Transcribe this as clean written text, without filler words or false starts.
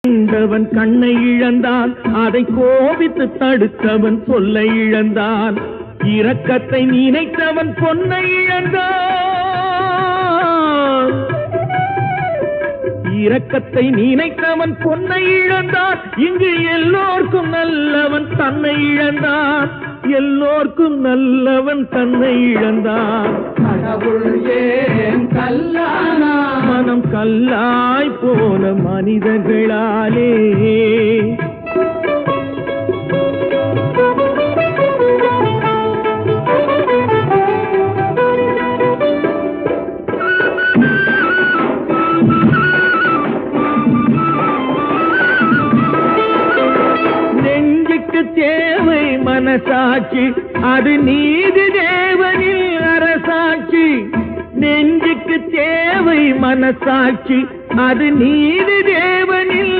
கண்டவன் கண்ணை இழந்தான், அதை கோபித்து தடுத்தவன் சொல்லை இழந்தான். இரக்கத்தை நினைத்தவன் பொன்னை இழந்தான். இரக்கத்தை நினைத்தவன் பொன்னை இழந்தான். இங்கு எல்லோர்க்கும் நல்லவன் தன்னை இழந்தான். எல்லோர்க்கும் நல்லவன் தன்னை இழந்தான். கடவுள் ஏன் கல்லானா? மனம் கல்லாய் போன மனிதர்களாலே. நெஞ்சுக்கு தேவை மனசாட்சி, அது நீதி தேவனில் அரசாட்சி. நெஞ்சுக்கு தேவை மனசாட்சி, அது நீதி தேவனில்